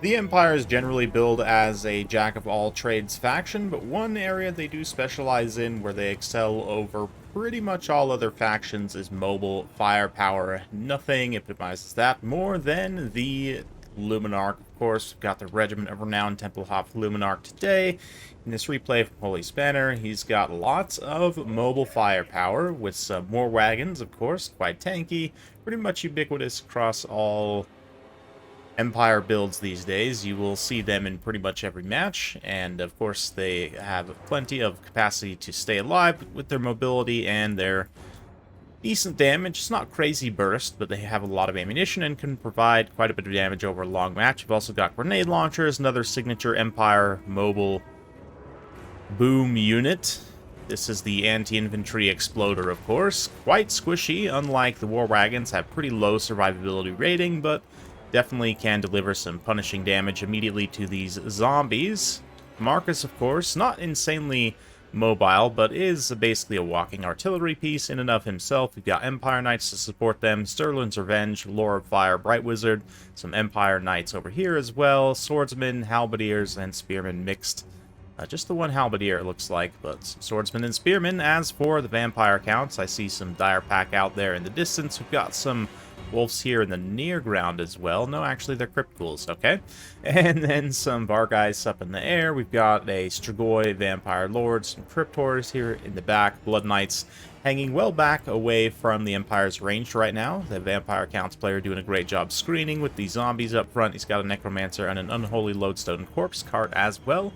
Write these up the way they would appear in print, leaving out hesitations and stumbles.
The Empire is generally billed as a jack-of-all-trades faction, but one area they do specialize in where they excel over pretty much all other factions is mobile firepower. Nothing epitomizes that more than the Luminarch. Of course, we've got the Regiment of Renown Templehof Luminarch today. In this replay from Holy Spanner, he's got lots of mobile firepower with some more wagons, of course, quite tanky, pretty much ubiquitous across all Empire builds these days. You will see them in pretty much every match, and of course they have plenty of capacity to stay alive with their mobility and their decent damage. It's not crazy burst, but they have a lot of ammunition and can provide quite a bit of damage over a long match. You've also got grenade launchers, another signature Empire mobile boom unit. This is the anti-infantry exploder, of course. Quite squishy, unlike the war wagons, have pretty low survivability rating, but definitely can deliver some punishing damage immediately to these zombies. Marcus, of course, not insanely mobile, but is basically a walking artillery piece in and of himself. We've got Empire Knights to support them, Sterling's Revenge, Lore of Fire, Bright Wizard, some Empire Knights over here as well, Swordsmen, Halberdiers, and Spearmen mixed. Just the one Halberdier, it looks like, but Swordsmen and Spearmen. As for the Vampire counts, I see some Dire Pack out there in the distance. We've got some wolves here in the near ground as well. No, actually, they're crypt ghouls, okay? And then some Vargheists up in the air. We've got a Strigoi Vampire Lord, some Cryptors here in the back, Blood Knights hanging well back away from the Empire's range right now. The Vampire Counts player doing a great job screening with the zombies up front. He's got a Necromancer and an Unholy Lodestone Corpse cart as well.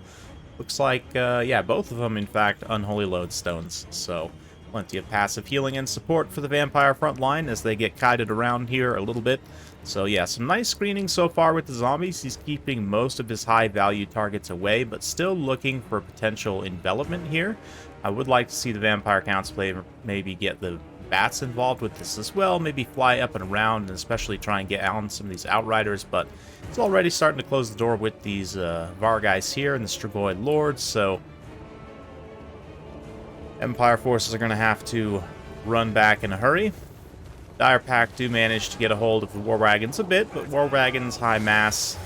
Looks like, yeah, both of them, in fact, Unholy Lodestones, so plenty of passive healing and support for the Vampire front line as they get kited around here a little bit. So yeah, some nice screening so far with the zombies. He's keeping most of his high-value targets away, but still looking for potential envelopment here. I would like to see the Vampire Counts player maybe get the bats involved with this as well, maybe fly up and around, and especially try and get on some of these Outriders, but it's already starting to close the door with these Vargheists here and the Strigoi Lords, so Empire forces are going to have to run back in a hurry. Dire Pack do manage to get a hold of the War Wagons a bit, but War Wagons' high mass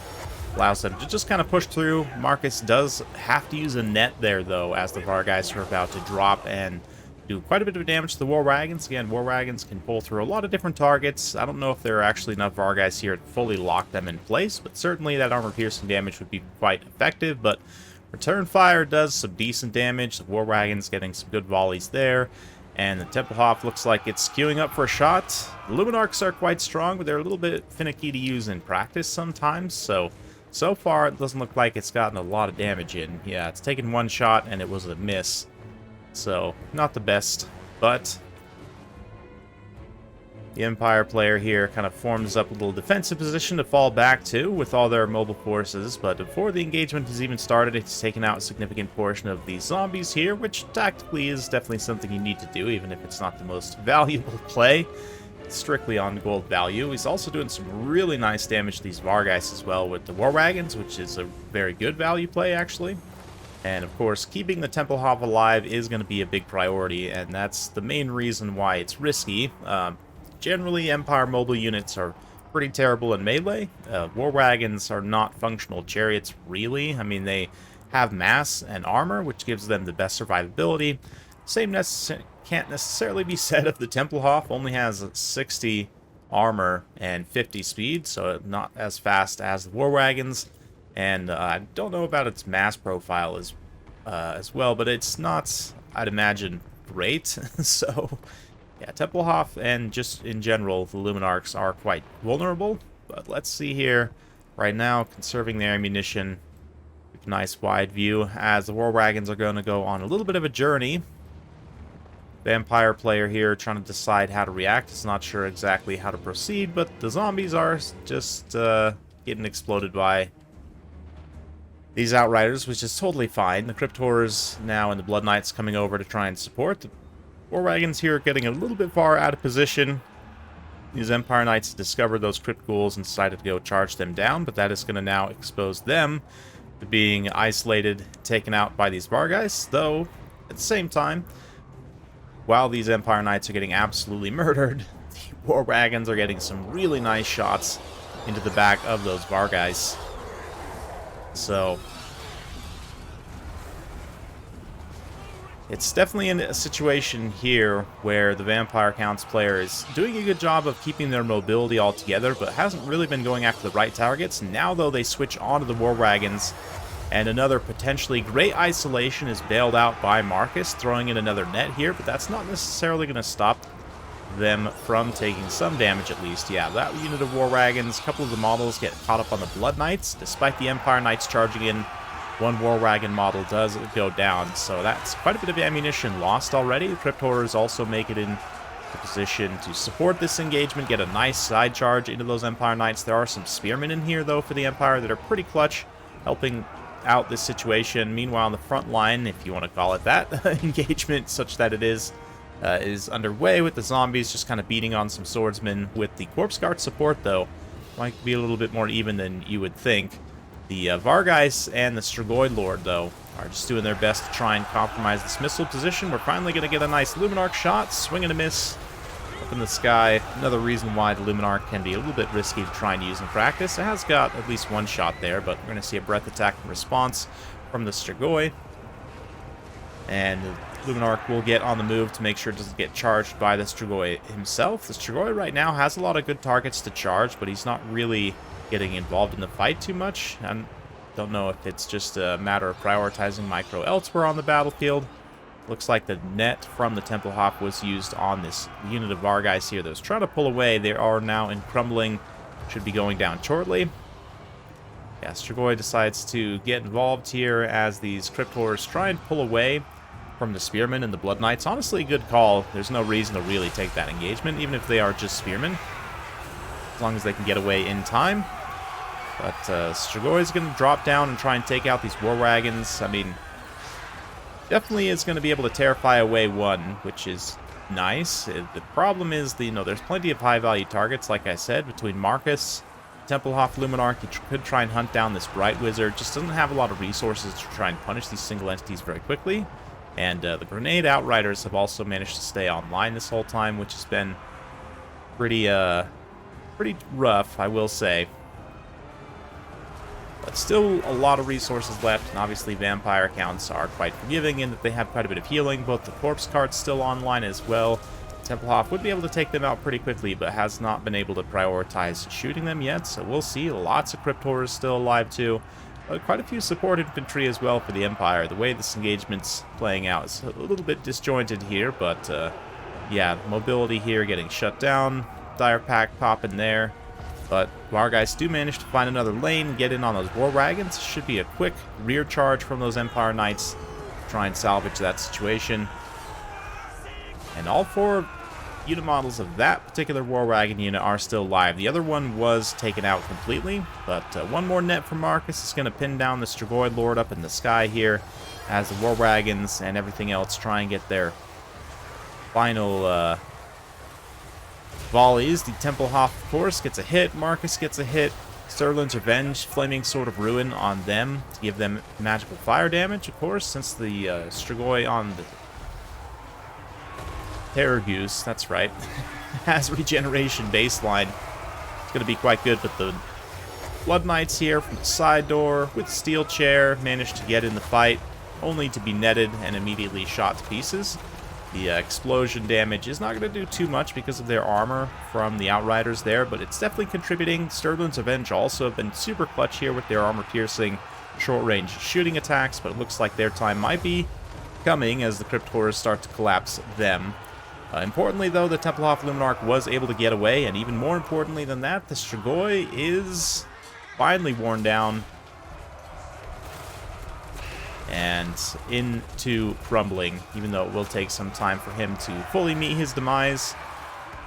allows them to just kind of push through. Marcus does have to use a net there, though, as the Vargheists are about to drop and do quite a bit of damage to the War Wagons. Again, War Wagons can pull through a lot of different targets. I don't know if there are actually enough Vargheists here to fully lock them in place, but certainly that armor-piercing damage would be quite effective, but Return Fire does some decent damage. The War Wagons getting some good volleys there. And the Templehof looks like it's queuing up for a shot. The Luminarchs are quite strong, but they're a little bit finicky to use in practice sometimes. So far, it doesn't look like it's gotten a lot of damage in. Yeah, it's taken one shot, and it was a miss. So, not the best, but the Empire player here kind of forms up a little defensive position to fall back to with all their mobile forces, but before the engagement has even started, it's taken out a significant portion of these zombies here, which tactically is definitely something you need to do, even if it's not the most valuable play. It's strictly on gold value. He's also doing some really nice damage to these Vargheists as well with the War Wagons, which is a very good value play, actually. And of course, keeping the Templehof alive is going to be a big priority, and that's the main reason why it's risky. Generally, Empire mobile units are pretty terrible in melee. War Wagons are not functional chariots, really. I mean, they have mass and armor, which gives them the best survivability. Same can't necessarily be said of the Templehof. Only has 60 armor and 50 speed, so not as fast as the War Wagons. And I don't know about its mass profile as well, but it's not, I'd imagine, great. So, yeah, Templehof and just in general, the Luminarchs are quite vulnerable. But let's see here. Right now, conserving their ammunition. Nice wide view, as the War Wagons are going to go on a little bit of a journey. Vampire player here trying to decide how to react. Is not sure exactly how to proceed, but the zombies are just getting exploded by these Outriders, which is totally fine. The Cryptors now and the Blood Knights coming over to try and support. The War Wagons here getting a little bit far out of position. These Empire Knights discovered those Crypt Ghouls and decided to go charge them down, but that is going to now expose them to being isolated, taken out by these Vargheists, though at the same time, while these Empire Knights are getting absolutely murdered, the War Wagons are getting some really nice shots into the back of those Vargheists. So it's definitely in a situation here where the Vampire Counts player is doing a good job of keeping their mobility all together, but hasn't really been going after the right targets. Now, though, they switch onto the War Wagons, and another potentially great isolation is bailed out by Marcus, throwing in another net here, but that's not necessarily going to stop them from taking some damage at least. Yeah, that unit of War Wagons, a couple of the models get caught up on the Blood Knights, despite the Empire Knights charging in. One War Wagon model does go down, so that's quite a bit of ammunition lost already. The Crypt Horrors also make it in the position to support this engagement, get a nice side charge into those Empire Knights. There are some Spearmen in here, though, for the Empire that are pretty clutch, helping out this situation. Meanwhile, on the front line, if you want to call it that, engagement such that it is underway with the zombies just kind of beating on some swordsmen. With the Corpse Guard support, though, might be a little bit more even than you would think. The Vargeis and the Strigoi Lord, though, are just doing their best to try and compromise this missile position. We're finally going to get a nice Luminarch shot, swing and a miss up in the sky. Another reason why the Luminarch can be a little bit risky to try and use in practice. It has got at least one shot there, but we're going to see a breath attack in response from the Strigoi. And the Luminarch will get on the move to make sure it doesn't get charged by the Strigoi himself. The Strigoi right now has a lot of good targets to charge, but he's not really getting involved in the fight too much. I don't know if it's just a matter of prioritizing micro elsewhere on the battlefield. Looks like the net from the Tempelhof was used on this unit of Vargeis here that was trying to pull away. They are now in crumbling. Should be going down shortly. Yeah, Strigoi decides to get involved here as these Crypt Horrors try and pull away from the Spearmen and the Blood Knights. Honestly, a good call. There's no reason to really take that engagement, even if they are just Spearmen, as long as they can get away in time. But Strigoi is going to drop down and try and take out these War Wagons. I mean, definitely is going to be able to terrify away one, which is nice. The problem is, there's plenty of high-value targets, like I said, between Marcus, Tempelhof, Luminarch. He could try and hunt down this Bright Wizard. Just doesn't have a lot of resources to try and punish these single entities very quickly. And the Grenade Outriders have also managed to stay online this whole time, which has been pretty rough, I will say. But still a lot of resources left, and obviously Vampire Counts are quite forgiving in that they have quite a bit of healing. Both the Corpse Cart's still online as well. Tempelhof would be able to take them out pretty quickly, but has not been able to prioritize shooting them yet, so we'll see. Lots of Crypt Horrors still alive too. Quite a few support infantry as well for the Empire. The way this engagement's playing out is a little bit disjointed here, but yeah, mobility here getting shut down. Dire Pack popping there. But Vargeis do manage to find another lane, get in on those War Wagons. Should be a quick rear charge from those Empire Knights to try and salvage that situation. And all four unit models of that particular War Wagon unit are still live. The other one was taken out completely, but one more net from Marcus is going to pin down the Strigoi Lord up in the sky here as the War Wagons and everything else try and get their final volleys. The Tempelhof, of course, gets a hit. Marcus gets a hit. Sterling's Revenge, Flaming Sword of Ruin on them to give them magical fire damage, of course, since the Strigoi on the Terror Goose, that's right, has regeneration baseline. It's going to be quite good, but the Blood Knights here from the side door with Steel Chair managed to get in the fight, only to be netted and immediately shot to pieces. The explosion damage is not going to do too much because of their armor from the Outriders there, but it's definitely contributing. Sterling's Revenge also have been super clutch here with their armor-piercing, short-range shooting attacks, but it looks like their time might be coming as the Crypt Horrors start to collapse them. Importantly, though, the Tempelhof Luminarch was able to get away, and even more importantly than that, the Strigoi is finally worn down and into crumbling, even though it will take some time for him to fully meet his demise.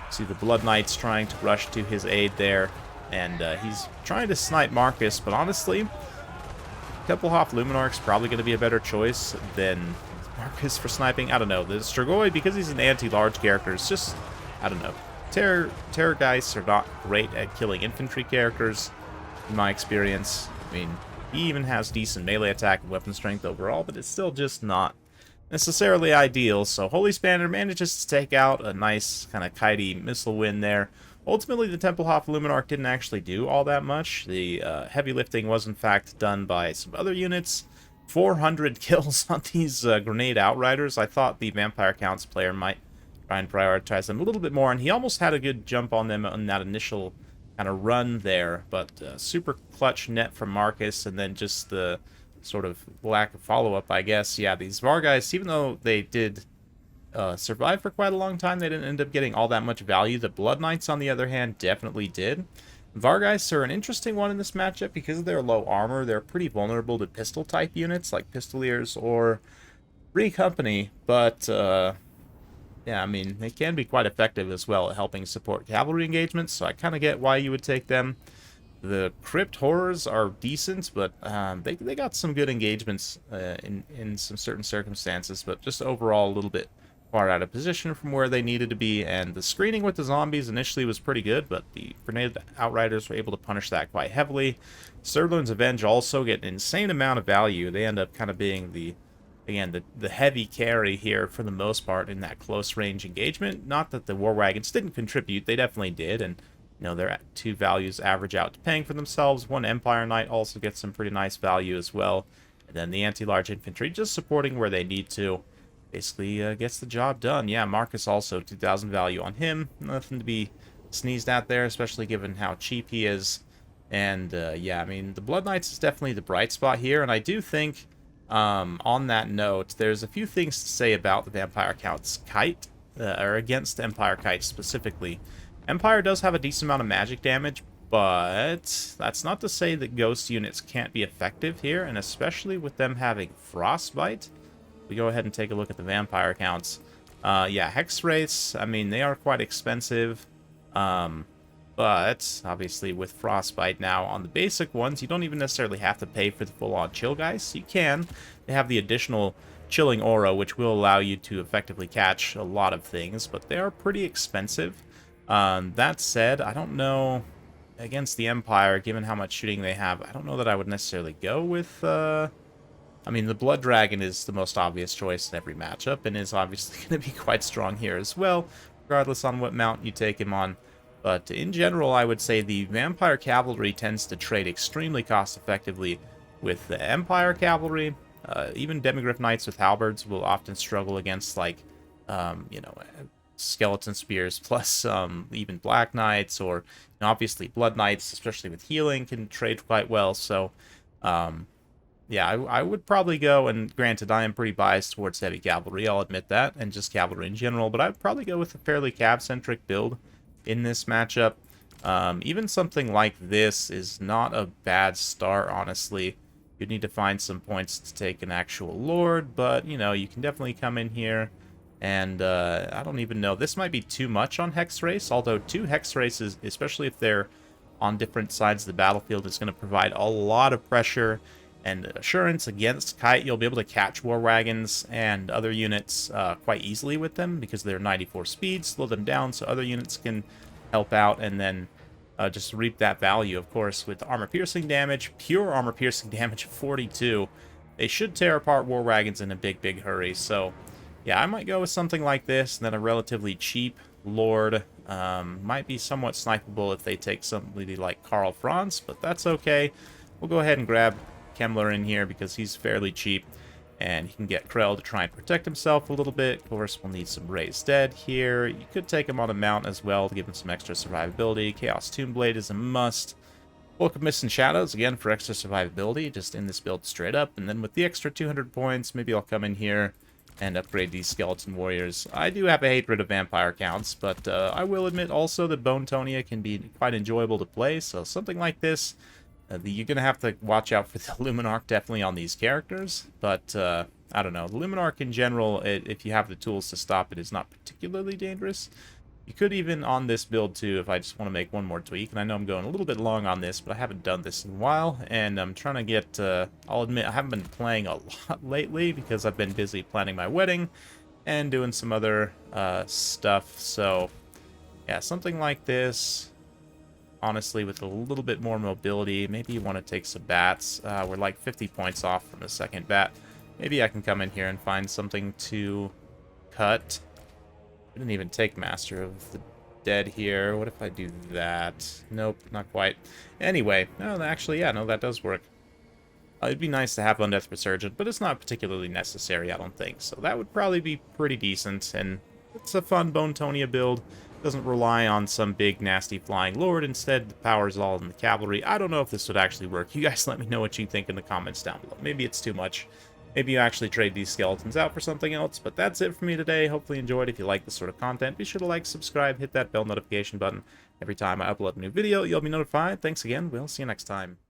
See the Blood Knights trying to rush to his aid there, and he's trying to snipe Marcus, but honestly, Tempelhof Luminarch's probably going to be a better choice than Marcus for sniping. I don't know. The Strigoi, because he's an anti-large character, is just, I don't know. Terror Geists are not great at killing infantry characters, in my experience. I mean, he even has decent melee attack and weapon strength overall, but it's still just not necessarily ideal. So Holy Spanner manages to take out a nice kind of kitey missile win there. Ultimately, the Tempelhof Luminarch didn't actually do all that much. The heavy lifting was, in fact, done by some other units. 400 kills on these grenade outriders. I thought the Vampire Counts player might try and prioritize them a little bit more, and he almost had a good jump on them on that initial kind of run there, but super clutch net from Marcus, and then just the sort of lack of follow-up, I guess. Yeah, these Vargeist, even though they did survived for quite a long time, they didn't end up getting all that much value. The Blood Knights, on the other hand, definitely did. Vargeists are an interesting one in this matchup because of their low armor. They're pretty vulnerable to pistol-type units like Pistoliers or Free Company, but yeah, I mean, they can be quite effective as well at helping support cavalry engagements, so I kind of get why you would take them. The Crypt Horrors are decent, but they got some good engagements in some certain circumstances, but just overall a little bit far out of position from where they needed to be, and the screening with the zombies initially was pretty good, but the Grenade Outriders were able to punish that quite heavily. Sirloin's Avenge also get an insane amount of value. They end up kind of being the heavy carry here for the most part in that close range engagement. Not that the War Wagons didn't contribute, they definitely did, and you know, their two values average out to paying for themselves. One Empire Knight also gets some pretty nice value as well, and then the anti-large infantry just supporting where they need to. Basically gets the job done. Yeah, Marcus also 2,000 value on him. Nothing to be sneezed at there, especially given how cheap he is. And yeah, I mean, the Blood Knights is definitely the bright spot here, and I do think on that note, there's a few things to say about the Vampire Count's Kite, or against Empire Kite specifically. Empire does have a decent amount of magic damage, but that's not to say that Ghost units can't be effective here, and especially with them having Frostbite. We go ahead and take a look at the Vampire Counts. Yeah, Hex Wraiths, I mean, they are quite expensive, but obviously with Frostbite now on the basic ones, you don't even necessarily have to pay for the full-on Chill Guys. You can. They have the additional Chilling Aura, which will allow you to effectively catch a lot of things, but they are pretty expensive. That said, I don't know, against the Empire, given how much shooting they have, I don't know that I would necessarily go with, I mean, the Blood Dragon is the most obvious choice in every matchup, and is obviously going to be quite strong here as well, regardless on what mount you take him on. But in general, I would say the Vampire Cavalry tends to trade extremely cost-effectively with the Empire Cavalry. Even Demigryph Knights with Halberds will often struggle against, like, you know, Skeleton Spears, plus even Black Knights, or you know, obviously Blood Knights, especially with healing, can trade quite well. So, yeah, I would probably go, and granted, I am pretty biased towards heavy cavalry, I'll admit that, and just cavalry in general, but I'd probably go with a fairly cav-centric build in this matchup. Even something like this is not a bad start, honestly. You'd need to find some points to take an actual Lord, but, you know, you can definitely come in here, and I don't even know. This might be too much on Hex Race, although 2 Hex Races, especially if they're on different sides of the battlefield, is going to provide a lot of pressure and assurance against Kite. You'll be able to catch War Wagons and other units quite easily with them because they're 94 speed, slow them down so other units can help out, and then just reap that value, of course, with armor-piercing damage, pure armor-piercing damage of 42. They should tear apart War Wagons in a big hurry, so yeah, I might go with something like this, and then a relatively cheap Lord. Might be somewhat snipeable if they take somebody like Karl Franz, but that's okay. We'll go ahead and grab Kemmler in here because he's fairly cheap, and he can get Krell to try and protect himself a little bit. Of course, we'll need some Raised Dead here. You could take him on a mount as well to give him some extra survivability. Chaos Tombblade is a must. Book of Mists and Shadows, again, for extra survivability, just in this build straight up. And then with the extra 200 points, maybe I'll come in here and upgrade these Skeleton Warriors. I do have a hatred of Vampire Counts, but I will admit also that Bone Tonia can be quite enjoyable to play, so something like this, you're going to have to watch out for the Luminarch definitely on these characters, but I don't know. The Luminarch in general, if you have the tools to stop it, is not particularly dangerous. You could even on this build too, if I just want to make one more tweak, and I know I'm going a little bit long on this, but I haven't done this in a while, and I'm trying to get, I'll admit, I haven't been playing a lot lately because I've been busy planning my wedding and doing some other stuff, so yeah, something like this. Honestly, with a little bit more mobility, maybe you want to take some bats. We're like 50 points off from the second bat. Maybe I can come in here and find something to cut. I didn't even take Master of the dead here. What if I do that? Nope, not quite. Anyway, no, actually, yeah, no, that does work. It'd be nice to have Undeath Resurgent, but it's not particularly necessary, I don't think. So that would probably be pretty decent, and it's a fun Bone Tonia build. Doesn't rely on some big, nasty flying lord. Instead, the power's all in the cavalry. I don't know if this would actually work. You guys let me know what you think in the comments down below. Maybe it's too much. Maybe you actually trade these skeletons out for something else, but that's it for me today. Hopefully you enjoyed. If you like this sort of content, be sure to like, subscribe, hit that bell notification button. Every time I upload a new video, you'll be notified. Thanks again. We'll see you next time.